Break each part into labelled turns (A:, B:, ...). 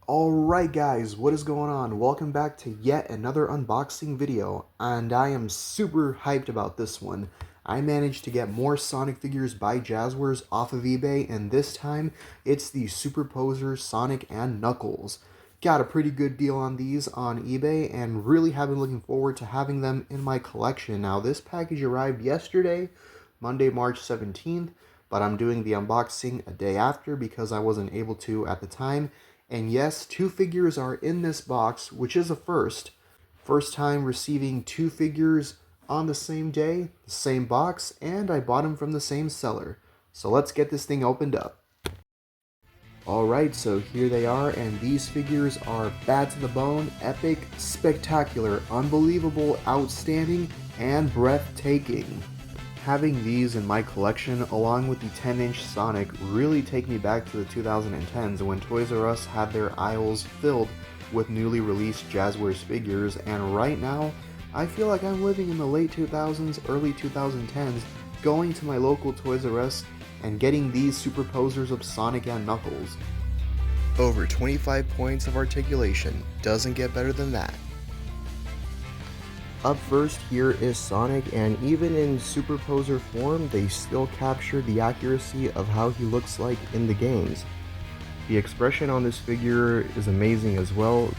A: Alright guys, what is going on? Welcome back to yet another unboxing video, and I am super hyped about this one. I managed to get more Sonic figures by Jazwares off of eBay, and this time it's the Superposer Sonic and Knuckles. Got a pretty good deal on these on eBay, and really have been looking forward to having them in my collection. Now this package arrived yesterday, Monday, March 17th, but I'm doing the unboxing a day after because I wasn't able to at the time. And yes, two figures are in this box, which is a first. First time receiving two figures on the same day, the same box, and I bought them from the same seller. So let's get this thing opened up. Alright, so here they are, and these figures are bad to the bone, epic, spectacular, unbelievable, outstanding, and breathtaking. Having these in my collection, along with the 10-inch Sonic, really take me back to the 2010s when Toys R Us had their aisles filled with newly released Jazwares figures, and right now, I feel like I'm living in the late 2000s, early 2010s, going to my local Toys R Us and getting these superposers of Sonic and Knuckles. Over 25 points of articulation, doesn't get better than that. Up first here is Sonic, and even in Superposer form, they still capture the accuracy of how he looks like in the games. The expression on this figure is amazing as well.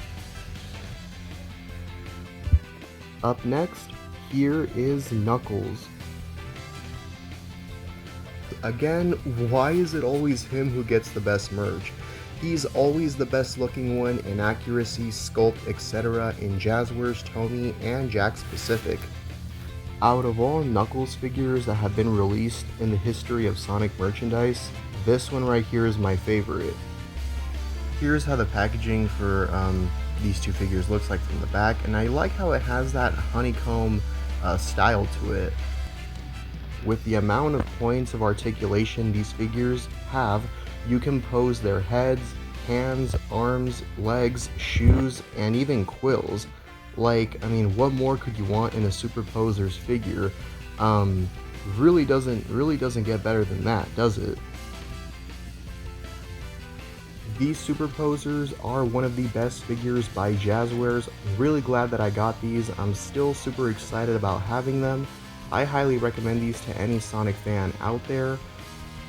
A: Up next, here is Knuckles. Again, why is it always him who gets the best merch? He's always the best looking one in accuracy, sculpt, etc. in Jazwares, Tomy, and Jakks Pacific. Out of all Knuckles figures that have been released in the history of Sonic merchandise, this one right here is my favorite. Here's how the packaging for these two figures looks like from the back, and I like how it has that honeycomb style to it. With the amount of points of articulation these figures have, you can pose their heads, hands, arms, legs, shoes, and even quills. Like, I mean, what more could you want in a Superposer's figure? Really doesn't get better than that, does it? These Superposers are one of the best figures by Jazwares. Really glad that I got these. I'm still super excited about having them. I highly recommend these to any Sonic fan out there.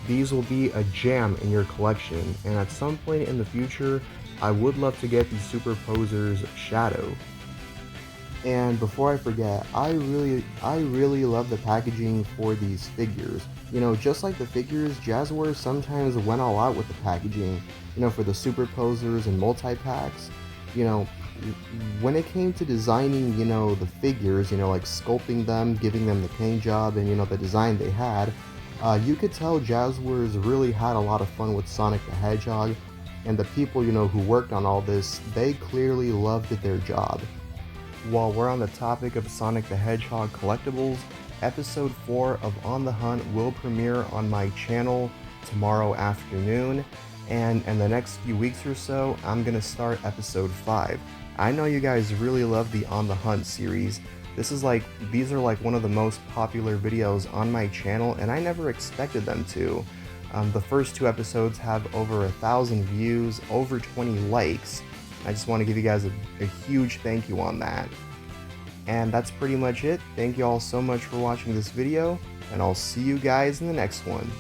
A: These will be a gem in your collection, and at some point in the future, I would love to get the Superposer's Shadow. And before I forget, I really love the packaging for these figures. You know, just like the figures, Jazwares sometimes went all out with the packaging, you know, for the Superposers and multi-packs. You know, when it came to designing, you know, the figures, you know, like sculpting them, giving them the paint job, and, you know, the design they had, you could tell Jazwares really had a lot of fun with Sonic the Hedgehog, and the people, you know, who worked on all this, they clearly loved their job. While we're on the topic of Sonic the Hedgehog collectibles, episode 4 of On the Hunt will premiere on my channel tomorrow afternoon, and in the next few weeks or so, I'm gonna start episode 5. I know you guys really love the On the Hunt series. These are like one of the most popular videos on my channel, and I never expected them to. The first 2 episodes have over 1,000 views, over 20 likes. I just want to give you guys a huge thank you on that. And that's pretty much it. Thank you all so much for watching this video, and I'll see you guys in the next one.